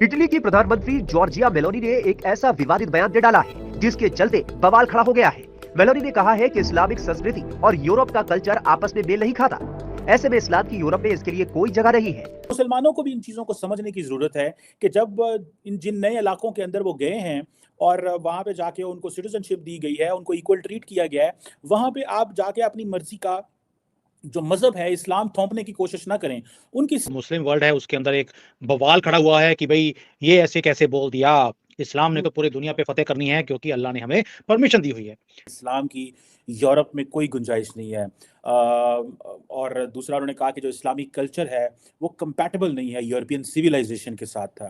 Italy की प्रधानमंत्री Giorgia Meloni ने एक ऐसा विवादित बयान दे डाला है जिसके चलते बवाल खड़ा हो गया है। मेलोनी ने कहा है कि इस्लामिक संस्कृति और यूरोप का कल्चर आपस में मेल नहीं खाता। ऐसे में इस्लाम की यूरोप में इसके लिए कोई जगह नहीं है। मुसलमानों को भी इन चीज़ों को समझने की ज़रूरत है कि जब इन जिन नए इलाकों के अंदर वो गए हैं और वहाँ पे जाके उनको सिटीज़नशिप दी गई है, उनको इक्वल ट्रीट किया गया है, वहाँ पे आप जाके अपनी मर्ज़ी का जो मज़हब है, इस्लाम थोपने की कोशिश ना करें। उनकी मुस्लिम वर्ल्ड है उसके अंदर एक बवाल खड़ा हुआ है कि भई ये ऐसे कैसे बोल दिया? इस्लाम ने तो पूरी दुनिया पे फ़तेह करनी है क्योंकि अल्लाह ने हमें परमिशन दी हुई है। इस्लाम की यूरोप में कोई गुंजाइश नहीं है। और दूसरा उन्होंने कहा कि जो इस्लामिक कल्चर है, वो कंपैटिबल नहीं है यूरोपियन सिविलाइज़ेशन के साथ।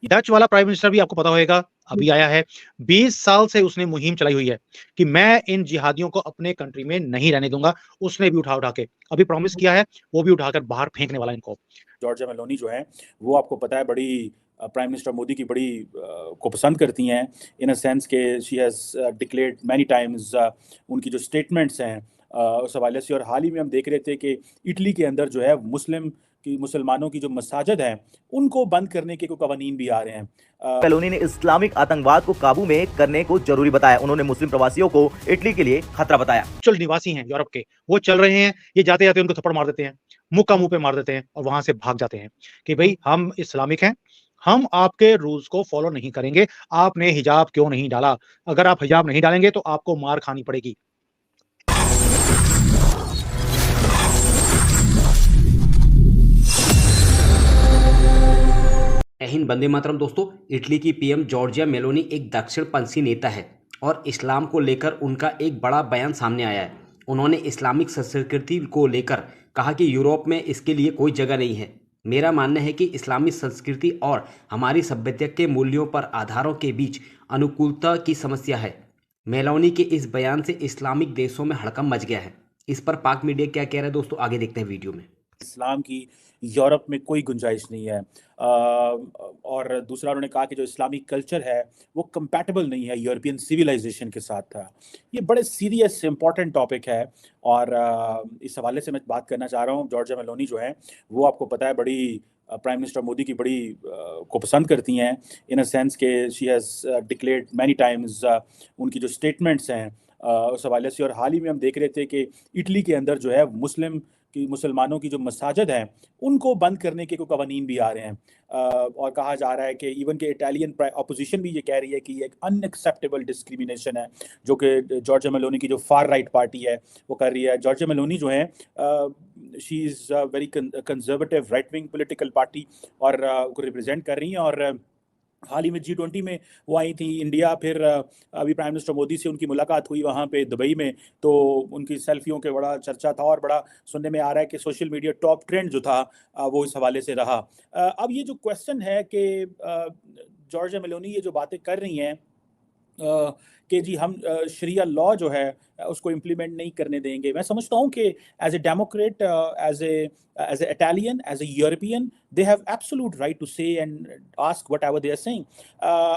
डच वाला प्राइम मिनिस्टर भी आपको पता होएगा, अभी आया है। 20 साल से उसने मुहिम चलाई हुई है कि मैं इन जिहादियों को अपने कंट्री में नहीं रहने दूँगा। उसने भी उठा-उठा के अभी प्रॉमिस किया है, वो भी उठाकर बाहर फेंकने वाला है इनको। जॉर्जिया मेलोनी जो हैं, वो आपको पता है बड़ी प्राइम मिनिस्टर मोदी की बड़ी को पसंद करती हैं, इन अ सेंस के she has declared many times उनकी जो स्टेटमेंट्स हैं उस हवाले से। और हाल ही में हम देख रहे थे कि इटली के अंदर जो है मुसलमानों की जो मसाजिद हैं, उनको बंद करने के कोई कवानीन भी आ रहे हैं। मेलोनी ने इस्लामिक आतंकवाद को काबू में करने को जरूरी बताया। उन्होंने मुस्लिम प्रवासियों को इटली के लिए खतरा बताया। चल निवासी हैं यूरोप के, वो चल रहे हैं, ये जाते-जाते उनको थप्पड़ मार देते हैं, मुँह का मुँह पे मार देते हैं और वहाँ से भाग जाते हैं कि भई हम इस्लामिक हैं, हम आपके रूल्स को फ़ॉलो नहीं करेंगे, आपने हिजाब क्यों नहीं डाला? अगर आप हिजाब नहीं डालेंगे तो आपको मार खानी पड़ेगी। हिंद वंदे मातरम। दोस्तों, इटली की पीएम जॉर्जिया मेलोनी एक दक्षिणपंथी नेता है और इस्लाम को लेकर उनका एक बड़ा बयान सामने आया है। उन्होंने इस्लामिक संस्कृति को लेकर कहा कि यूरोप में इसके लिए कोई जगह नहीं है। मेरा मानना है कि इस्लामी संस्कृति और हमारी सभ्यता के मूल्यों पर आधारों के बीच अनुकूलता की समस्या है। मेलोनी के इस बयान से इस्लामिक देशों में हड़कंप मच गया है। इस पर पाक मीडिया क्या कह रहा है दोस्तों, आगे देखते हैं वीडियो में। इस्लाम की यूरोप में कोई गुंजाइश नहीं है। और दूसरा उन्होंने कहा कि जो इस्लामिक कल्चर है, वो कंपैटिबल नहीं है यूरोपियन सिविलाइजेशन के साथ। ये बड़े सीरियस इम्पोर्टेंट टॉपिक है और इस हवाले से मैं बात करना चाह रहा हूँ। जॉर्जिया मेलोनी जो हैं, वो आपको पता है बड़ी प्राइम मिनिस्टर मोदी की बड़ी को पसंद करती हैं, इन अ सेंस के she has declared many times उनकी जो स्टेटमेंट्स हैं उस हवाले से। और हाल ही में हम देख रहे थे कि इटली के अंदर जो है मुसलमानों की जो मसाजिद हैं, उनको बंद करने के कोई कवानीन भी आ रहे हैं। और कहा जा रहा है कि इवन के इटालियन अपोजिशन भी ये कह रही है कि ये एक अनएक्सेप्टेबल डिस्क्रिमिनेशन है, जो कि जॉर्जिया मेलोनी की जो फार राइट पार्टी है, वो कर रही है। जॉर्जिया मेलोनी जो हैं, she is very conservative right wing political party और को रिप्रेजेंट कर रही हैं। और हाल ही में G20 में वो आई थी इंडिया। फिर अभी प्राइम मिनिस्टर मोदी से उनकी मुलाकात हुई वहाँ पे दुबई में, तो उनकी सेल्फियों के बड़ा चर्चा था और बड़ा सुनने में आ रहा है कि सोशल मीडिया टॉप ट्रेंड जो था वो इस हवाले से रहा। अब ये जो क्वेश्चन है कि जॉर्जिया मेलोनी ये जो बातें कर रही हैं कि जी हम शरिया लॉ जो है उसको इम्प्लीमेंट नहीं करने देंगे। मैं समझता हूँ कि as a democrat, as a Italian, as a European, they have absolute right to say and ask whatever they are saying.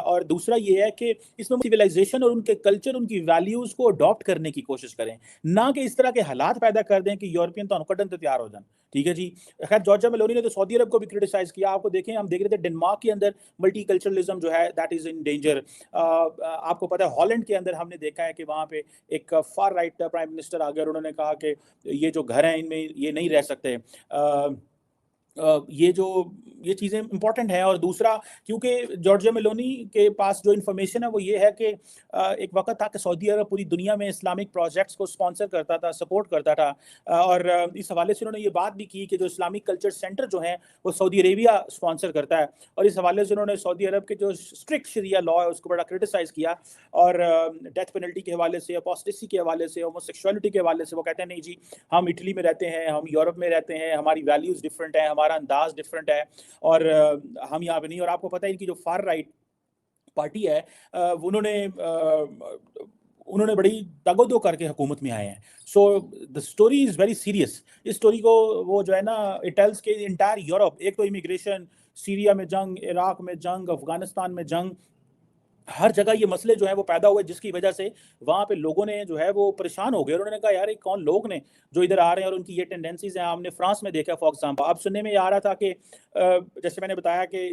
और दूसरा ये है कि इसमें सिविलाइजेशन और उनके कल्चर, उनकी वैल्यूज़ को अडॉप्ट करने की कोशिश करें, ना कि इस तरह के हालात पैदा कर दें कि यूरोपियन तो कटन तो तैयार हो जाए। ठीक है जी। खैर, जॉर्जिया मेलोनी ने तो सऊदी अरब को भी क्रिटिसाइज़ किया। आपको देखें, हम देख रहे थे डेनमार्क के अंदर मल्टीकल्चरलिज्म जो है दैट इज़ इन डेंजर। आपको पता है हॉलैंड के अंदर हमने देखा है कि वहाँ पे एक फार राइट प्राइम मिनिस्टर आ गया और उन्होंने कहा कि ये जो घर हैं इनमें ये नहीं रह सकते। ये चीज़ें इम्पोर्टेंट हैं। और दूसरा, क्योंकि जॉर्जिया मेलोनी के पास जो इन्फॉर्मेशन है वो ये है कि एक वक़्त था कि सऊदी अरब पूरी दुनिया में इस्लामिक प्रोजेक्ट्स को स्पॉन्सर करता था, सपोर्ट करता था। और इस हवाले से उन्होंने ये बात भी की कि जो इस्लामिक कल्चर सेंटर जो हैं वो सऊदी अरेबिया स्पॉन्सर करता है। और इस हवाले से उन्होंने सऊदी अरब के जो स्ट्रिक्ट शरिया लॉ है उसको बड़ा क्रिटिसाइज़ किया। और डेथ पेनल्टी के हवाले से, अपोस्टेसी के हवाले से, होमोसेक्सुअलिटी के हवाले से वो कहते हैं नहीं जी, हम इटली में रहते हैं, हम यूरोप में रहते हैं, हमारी वैल्यूज़ डिफरेंट है, हमारा अंदाज डिफरेंट है और हम यहाँ पे नहीं। और आपको पता है इनकी जो फार राइट पार्टी है, उन्होंने बड़ी दगोदो करके हुकूमत में आए हैं। So the story is very serious. इस स्टोरी को वो जो है ना, इट टेल्स के इंटायर यूरोप, एक तो इमिग्रेशन, सीरिया में जंग, इराक में जंग, अफगानिस्तान में जंग, हर जगह ये मसले जो है वो पैदा हुए, जिसकी वजह से वहाँ पे लोगों ने जो है वो परेशान हो गए। उन्होंने कहा यार ये कौन लोग ने जो इधर आ रहे हैं और उनकी ये टेंडेंसीज हैं। हमने फ्रांस में देखा फॉर एग्जाम्पल। अब सुनने में ये आ रहा था कि जैसे मैंने बताया कि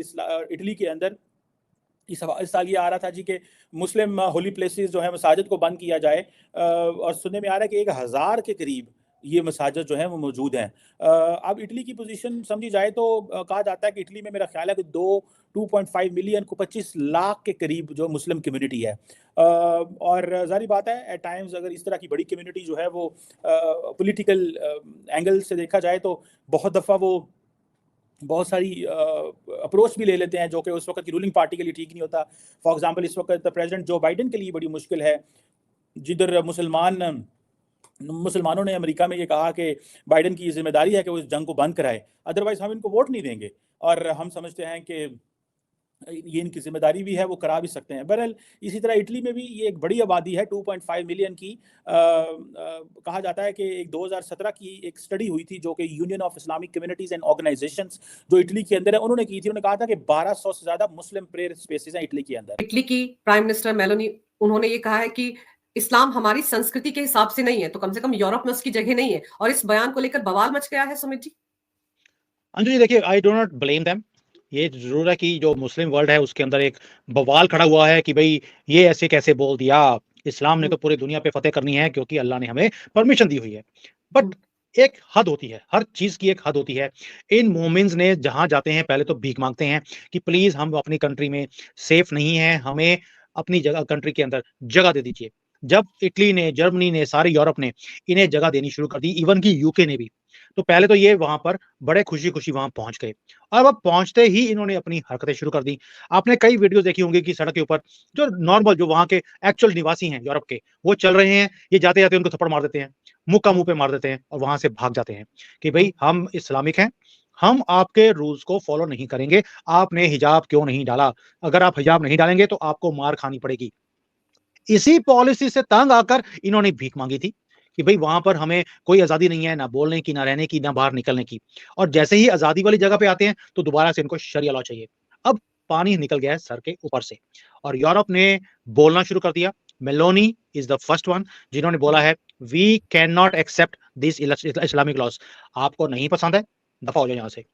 इटली के अंदर इस साल ये आ रहा था जी कि मुस्लिम होली प्लेसेस जो है मसाजिद को बंद किया जाए, और सुनने में आ रहा है कि 1000 के करीब ये मसाजिद जो है वो मौजूद हैं। अब इटली की पोजीशन समझी जाए तो कहा जाता है कि इटली में मेरा ख्याल है कि 2.5 मिलियन को 25 लाख के करीब जो मुस्लिम कम्युनिटी है। और ज़ाहिर बात है एट टाइम्स अगर इस तरह की बड़ी कम्युनिटी जो है वो पॉलिटिकल एंगल से देखा जाए तो बहुत दफ़ा वो बहुत सारी अप्रोच भी ले लेते हैं जो कि उस वक्त की रूलिंग पार्टी के लिए ठीक नहीं होता। फॉर एग्जांपल इस वक्त प्रेसिडेंट जो बाइडेन के लिए बड़ी मुश्किल है, जिधर मुसलमानों ने अमेरिका में ये कहा कि बाइडेन की जिम्मेदारी है कि वो इस जंग को बंद कराए, अदरवाइज हम इनको वोट नहीं देंगे। और हम समझते हैं कि ये इनकी जिम्मेदारी भी है, वो करा भी सकते हैं। बहरहाल इसी तरह इटली में भी ये एक बड़ी आबादी है 2.5 मिलियन की। कहा जाता है कि एक 2017 की एक स्टडी हुई थी जो कि union of Islamic communities and organisations जो इटली के अंदर है उन्होंने की थी। उन्होंने कहा था कि 1200 से ज्यादा मुस्लिम प्रेयर स्पेसेस हैं इटली के अंदर। इटली की प्राइम मिनिस्टर मेलोनी उन्होंने ये कहा है कि इस्लाम हमारी संस्कृति के हिसाब से नहीं है, तो कम से कम यूरोप में उसकी जगह नहीं है, और इस बयान को लेकर बवाल मच गया है। सुमित जी, अंजू जी देखिए, I do not blame them. ये जरूर है कि जो मुस्लिम वर्ल्ड है उसके अंदर एक बवाल खड़ा हुआ है कि भाई ये ऐसे कैसे बोल दिया, इस्लाम ने तो पूरी दुनिया पे फतेह करनी है क्योंकि अल्लाह ने हमें परमिशन दी हुई है। बट एक हद होती है, हर चीज की एक हद होती है। इन मोमिन्स ने जहां जाते हैं पहले तो भीख मांगते हैं कि प्लीज हम अपनी कंट्री में सेफ नहीं है, हमें अपनी जगह कंट्री के अंदर जगह दे दीजिए। जब इटली ने, जर्मनी ने, सारे यूरोप ने इन्हें जगह देनी शुरू कर दी, इवन की यूके ने भी, तो पहले तो ये वहां पर बड़े खुशी खुशी वहां पहुंच गए। और अब पहुंचते ही इन्होंने अपनी हरकतें शुरू कर दी। आपने कई वीडियोस देखी होंगी कि सड़क के ऊपर जो नॉर्मल, जो वहां के एक्चुअल निवासी हैं यूरोप के, वो चल रहे हैं, ये जाते जाते उनको थप्पड़ मार देते हैं, मुंह पे मार देते हैं और वहां से भाग जाते हैं कि भाई हम इस्लामिक हैं, हम आपके रूल्स को फॉलो नहीं करेंगे, आपने हिजाब क्यों नहीं डाला, अगर आप हिजाब नहीं डालेंगे तो आपको मार खानी पड़ेगी। इसी पॉलिसी से तंग आकर इन्होंने भीख मांगी थी कि भाई वहां पर हमें कोई आजादी नहीं है, ना बोलने की, ना रहने की, ना बाहर निकलने की। और जैसे ही आजादी वाली जगह पे आते हैं तो दोबारा से इनको शरिया लॉ चाहिए। अब पानी निकल गया है सर के ऊपर से और यूरोप ने बोलना शुरू कर दिया। Meloni is the first one जिन्होंने बोला है we can not accept this Islamic laws. आपको नहीं पसंद है, दफा हो जाए यहाँ से।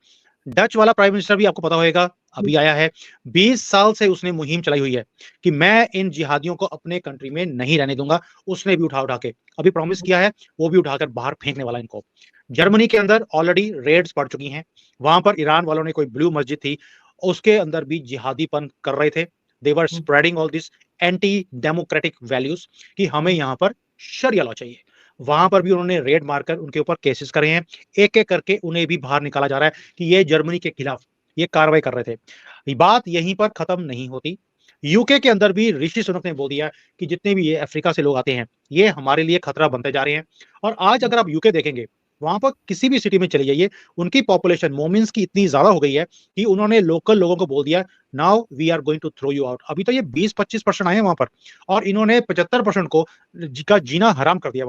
डच वाला प्राइम मिनिस्टर भी आपको पता होगा अभी आया है। 20 साल से उसने मुहिम चलाई हुई है कि मैं इन जिहादियों को अपने कंट्री में नहीं रहने दूंगा। उसने भी उठा के अभी प्रॉमिस किया है, वो भी उठाकर बाहर फेंकने वाला इनको। जर्मनी के अंदर ऑलरेडी रेड्स पड़ चुकी हैं। वहां पर ईरान वालों ने कोई ब्लू मस्जिद थी, उसके अंदर भी जिहादीपन कर रहे थे। They were spreading all this anti democratic values कि हमें यहाँ पर शरिया लॉ चाहिए। वहां पर भी उन्होंने रेड मारकर उनके ऊपर केसेस करे हैं। एक एक करके उन्हें भी बाहर निकाला जा रहा है कि ये जर्मनी के खिलाफ ये कार्रवाई कर रहे थे। बात यहीं पर खत्म नहीं होती। यूके के अंदर भी ऋषि सुनक ने बोल दिया कि जितने भी ये अफ्रीका से लोग आते हैं ये हमारे लिए खतरा बनते जा रहे हैं। और आज अगर आप यूके देखेंगे, वहां पर किसी भी सिटी में चले जाइए, उनकी पॉपुलेशन मोमिन्स की इतनी ज्यादा हो गई है कि उन्होंने लोकल लोगों को बोल दिया now we are going to throw you out. अभी तो ये 20-25% आए हैं वहां पर और इन्होंने 75% को का जीना हराम कर दिया।